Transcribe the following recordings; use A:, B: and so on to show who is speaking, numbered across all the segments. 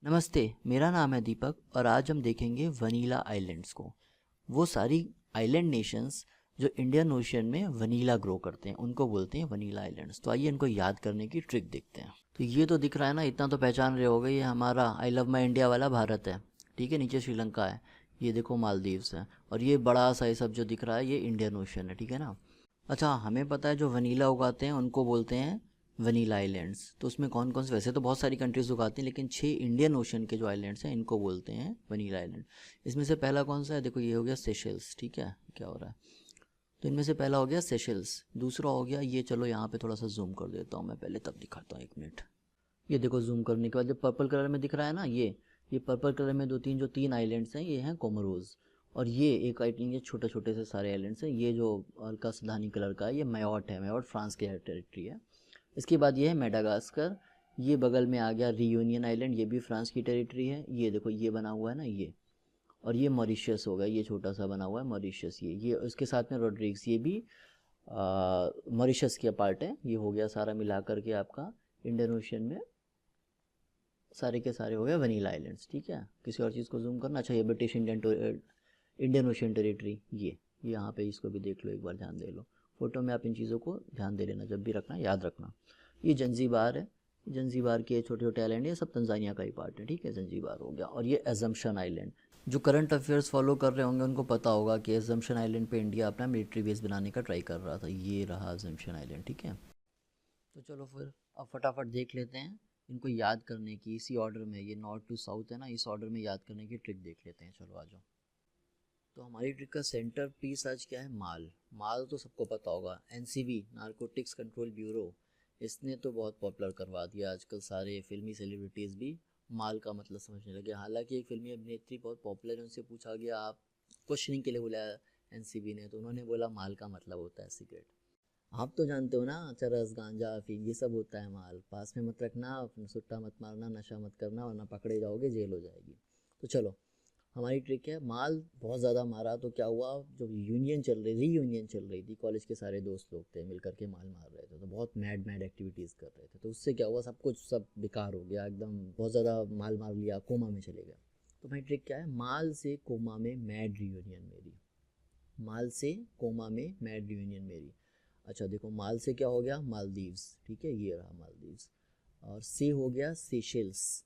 A: नमस्ते, मेरा नाम है दीपक और आज हम देखेंगे वनीला आइलैंड्स को। वो सारी आइलैंड नेशंस जो इंडियन ओशन में वनीला ग्रो करते हैं उनको बोलते हैं वनीला आइलैंड्स। तो आइए इनको याद करने की ट्रिक देखते हैं। तो ये तो दिख रहा है ना, इतना तो पहचान रहे होगे, ये हमारा आई लव माई इंडिया वाला भारत है। ठीक है, नीचे श्रीलंका है, ये देखो मालदीव्स है, और ये बड़ा सा ये सब जो दिख रहा है ये इंडियन ओशन है। ठीक है ना। अच्छा, हमें पता है जो वनीला उगाते हैं उनको बोलते हैं वनीला आइलैंड्स। तो उसमें कौन कौन से, वैसे तो बहुत सारी कंट्रीज उगाती हैं लेकिन 6 इंडियन ओशन के जो आइलैंड्स हैं इनको बोलते हैं वनीला आइलैंड। इसमें से पहला कौन सा है, देखो ये हो गया सेशल्स। ठीक है, क्या हो रहा है, तो इनमें से पहला हो गया सेशल्स, दूसरा हो गया ये, चलो यहाँ पे थोड़ा सा जूम कर देता हूँ मैं, पहले तब दिखाता हूँ, एक मिनट। ये देखो जूम करने के बाद जो पर्पल कलर में दिख रहा है ना, ये पर्पल कलर में जो तीन आइलैंड्स हैं ये हैं कोमोरोज। और ये एक आइलैंड, ये छोटे छोटे से सारे आइलैंड्स हैं। ये जो हल्का सधानी कलर का है ये मैयोट है, मैयोट फ्रांस की टेरिटरी है। इसके बाद ये है मेडागास्कर, ये बगल में आ गया रियूनियन आइलैंड, ये भी फ्रांस की टेरिटरी है। ये देखो ये बना हुआ है ना ये, और ये मॉरिशस हो गया, ये छोटा सा बना हुआ है मॉरिशस। ये उसके साथ में रोड्रिग्स, ये भी मॉरिशस के पार्ट है। ये हो गया सारा मिला करके आपका इंडियन ओशन में सारे के सारे हो गए वनीला आइलैंड्स। ठीक है, किसी और चीज़ को जूम करना। अच्छा, ये ब्रिटिश इंडियन ओशन टेरिटरी, ये यहाँ पे इसको भी देख लो, एक बार ध्यान दे लो। फोटो में आप इन चीज़ों को ध्यान दे लेना, जब भी रखना याद रखना। ये जंजीबार है, जंजीबार के छोटे छोटे आइलैंड, ये सब तंजानिया का ही पार्ट है। ठीक है, जंजीबार हो गया। और ये एजम्पशन आइलैंड, जो करंट अफेयर्स फॉलो कर रहे होंगे उनको पता होगा कि एजम्पशन आइलैंड पे इंडिया अपना मिलिट्री बेस बनाने का ट्राई कर रहा था। ये रहा एजम्पशन आइलैंड। ठीक है, तो चलो फिर अब फटाफट देख लेते हैं इनको याद करने की, इसी ऑर्डर में, ये नॉर्थ टू साउथ है ना, इस ऑर्डर में याद करने की ट्रिक देख लेते हैं। चलो आ जाओ। तो हमारी ट्रिक का सेंटर पीस आज क्या है, माल। माल तो सबको पता होगा, एनसीबी नारकोटिक्स कंट्रोल ब्यूरो, इसने तो बहुत पॉपुलर करवा दिया। आजकल सारे फिल्मी सेलिब्रिटीज़ भी माल का मतलब समझने लगे। हालांकि एक फिल्मी अभिनेत्री बहुत पॉपुलर है, उनसे पूछा गया, आप क्वेश्चनिंग के लिए बुलाया एनसीबी ने, तो उन्होंने बोला माल का मतलब होता है सिगरेट। आप तो जानते हो ना, चरस गांजा अफीम ये सब होता है माल। पास में मत रखना, सुट्टा मत मारना, नशा मत करना, वरना पकड़े जाओगे, जेल हो जाएगी। तो चलो, हमारी ट्रिक है, माल बहुत ज़्यादा मारा तो क्या हुआ, जो यूनियन चल रही, रीयूनियन चल रही थी, कॉलेज के सारे दोस्त लोग थे मिल करके माल मार रहे थे, तो बहुत मैड मैड एक्टिविटीज़ कर रहे थे। तो उससे क्या हुआ, सब कुछ सब बेकार हो गया एकदम, बहुत ज़्यादा माल मार लिया, कोमा में चले गए। तो हमारी ट्रिक क्या है, माल से कोमा में मैड रीयूनियन मेरी, माल से कोमा में मैड रियूनियन मेरी। अच्छा देखो, माल से क्या हो गया, मालदीव्स। ठीक है, ये रहा मालदीव्स। और से हो गया सेशल्स,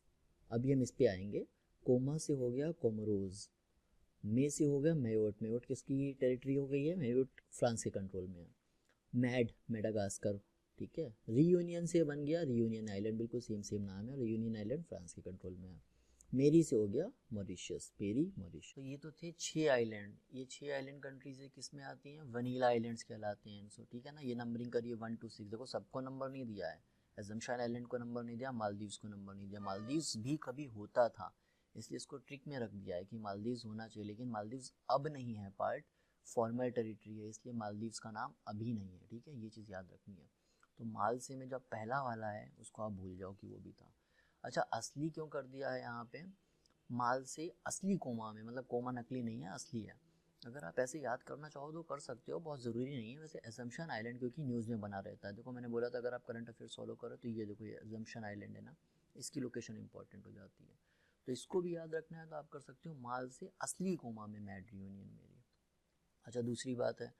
A: अभी हम इस पे आएंगे। कोमा से हो गया कोमोरोज, मे से हो गया मेयोट, मेयोट किसकी टेरिटरी हो गई है, मेयोट फ्रांस के कंट्रोल में है। Mad Madagascar. ठीक है, रीयूनियन से बन गया रियूनियन आइलैंड, बिल्कुल सेम सेम नाम है, रियूनियन आइलैंड फ्रांस के कंट्रोल में है। मेरी से हो गया मॉरिशस, पेरी मॉरिशस। तो ये तो थे 6 आइलैंड। ये 6 आइलैंड कंट्रीज किस में आती हैं, वनीला आइलैंड्स कहलाते हैं। सो ठीक है ना, ये नंबरिंग करिए 1 to 6। देखो सबको नंबर नहीं दिया है, एजम्पशन आइलैंड को नंबर नहीं दिया, मालदीव्स को नंबर नहीं दिया। मालदीव्स भी कभी होता था, इसलिए इसको ट्रिक में रख दिया है कि मालदीव्स होना चाहिए, लेकिन मालदीव्स अब नहीं है पार्ट, फॉर्मल टेरिटरी है, इसलिए मालदीव्स का नाम अभी नहीं है। ठीक है, ये चीज़ याद रखनी है। तो माल से में जो पहला वाला है उसको आप भूल जाओ कि वो भी था। अच्छा, असली क्यों कर दिया है यहाँ पे, माल से असली कोमा में, मतलब कोमा नकली नहीं है, असली है। अगर आप ऐसे याद करना चाहो तो कर सकते हो, बहुत ज़रूरी नहीं है। वैसे एजम्पशन आइलैंड क्योंकि न्यूज़ में बना रहता है, देखो मैंने बोला था अगर आप करंट अफेयर्स फॉलो करो तो ये देखो, ये एजम्पशन आइलैंड है ना, इसकी लोकेशन इंपॉर्टेंट हो जाती है। तो इसको भी याद रखना है तो आप कर सकते हो, माल से असली कोमा में मैड रियूनियन मेरी। अच्छा, दूसरी बात है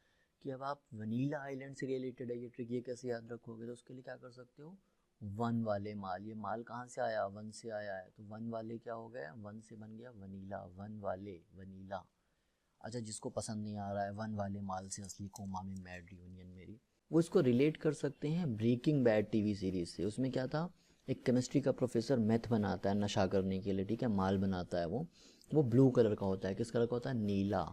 A: कि अब आप वनीला आइलैंड से रिलेटेड है ये ट्रिक, ये कैसे याद रखोगे, तो उसके लिए क्या कर सकते हो, वन वाले माल। ये माल कहाँ से आया, वन से आया है, तो वन वाले क्या हो गया, वन से बन गया वनीला, वन वाले वनीला। अच्छा, जिसको पसंद नहीं आ रहा है वन वाले माल से असली कोमा में मैड रियूनियन मेरी, वो इसको रिलेट कर सकते हैं ब्रेकिंग बैड टीवी सीरीज से। उसमें क्या था, एक केमिस्ट्री का प्रोफेसर मेथ बनाता है नशा करने के लिए। ठीक है, माल बनाता है वो ब्लू कलर का होता है, किस कलर का होता है, नीला।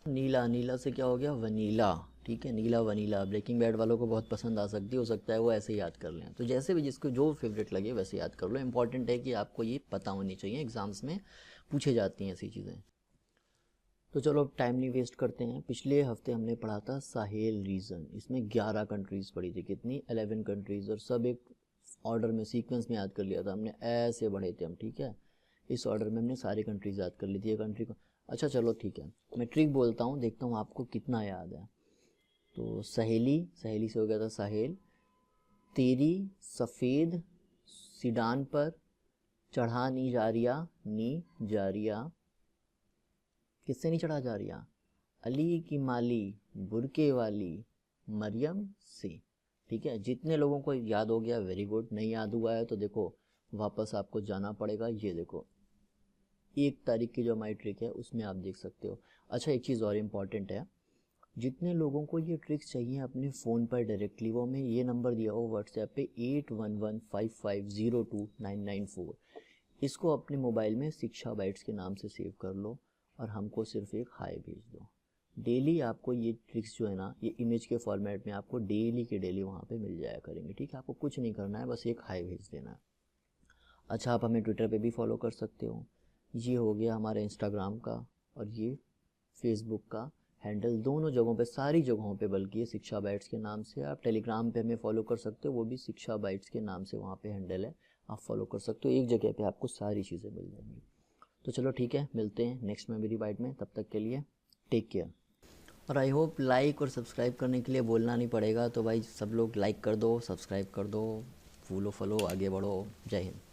A: नीला, नीला से क्या हो गया, वनीला। ठीक है, नीला वनीला, ब्रेकिंग बैड वालों को बहुत पसंद आ सकती है, हो सकता है वो ऐसे याद कर लें। तो जैसे भी जिसको जो फेवरेट लगे वैसे याद कर लो। इंपॉर्टेंट है कि आपको ये पता होनी चाहिए, एग्जाम्स में पूछे जाती हैं ऐसी चीज़ें। तो चलो अब टाइम नहीं वेस्ट करते हैं। पिछले हफ्ते हमने पढ़ा था साहेल रीजन, इसमें 11 कंट्रीज़ पढ़ी थी, कितनी, 11 कंट्रीज़, और सब एक ऑर्डर में सीक्वेंस में याद कर लिया था हमने, ऐसे बढ़े थे हम। ठीक है, इस ऑर्डर में हमने सारी कंट्रीज़ याद कर ली थी, ये कंट्री को। अच्छा चलो ठीक है, मैं ट्रिक बोलता हूँ, देखता हूँ आपको कितना याद है। तो सहेली, सहेली से हो गया था साहेल। तेरी सफ़ेद सीडान पर, चढ़ा नी जारिया, नी जारिया किससे नहीं चढ़ा जारिया? अली की माली बुरके वाली मरियम से। ठीक है, जितने लोगों को याद हो गया वेरी गुड, नहीं याद हुआ है तो देखो वापस आपको जाना पड़ेगा। ये देखो 1 तारीख की जो हमारी ट्रिक है उसमें आप देख सकते हो। अच्छा एक चीज़ और इम्पॉर्टेंट है, जितने लोगों को ये ट्रिक्स चाहिए अपने फ़ोन पर डायरेक्टली, वो हमें ये नंबर दिया हो व्हाट्सएप पे 8115502994, इसको अपने मोबाइल में शिक्षा बाइट्स के नाम से सेव कर लो और हमको सिर्फ एक हाय भेज दो। डेली आपको ये ट्रिक्स जो है ना, ये इमेज के फॉर्मेट में आपको डेली के डेली वहाँ पे मिल जाया करेंगे। ठीक है, आपको कुछ नहीं करना है, बस एक हाय भेज देना है। अच्छा आप हमें ट्विटर पे भी फॉलो कर सकते हो। ये हो गया हमारे इंस्टाग्राम का, और ये फेसबुक का हैंडल, दोनों जगहों पे, सारी जगहों पे बल्कि, ये शिक्षा बाइट्स के नाम से। आप टेलीग्राम पे हमें फॉलो कर सकते हो, वो भी शिक्षा बाइट्स के नाम से वहाँ पे हैंडल है, आप फॉलो कर सकते हो। एक जगह पे आपको सारी चीज़ें मिल जाएंगी। तो चलो ठीक है, मिलते हैं नेक्स्ट मेमोरी बाइट में, तब तक के लिए टेक केयर। और आई होप लाइक और सब्सक्राइब करने के लिए बोलना नहीं पड़ेगा, तो भाई सब लोग लाइक कर दो, सब्सक्राइब कर दो, फॉलो आगे बढ़ो। जय हिंद।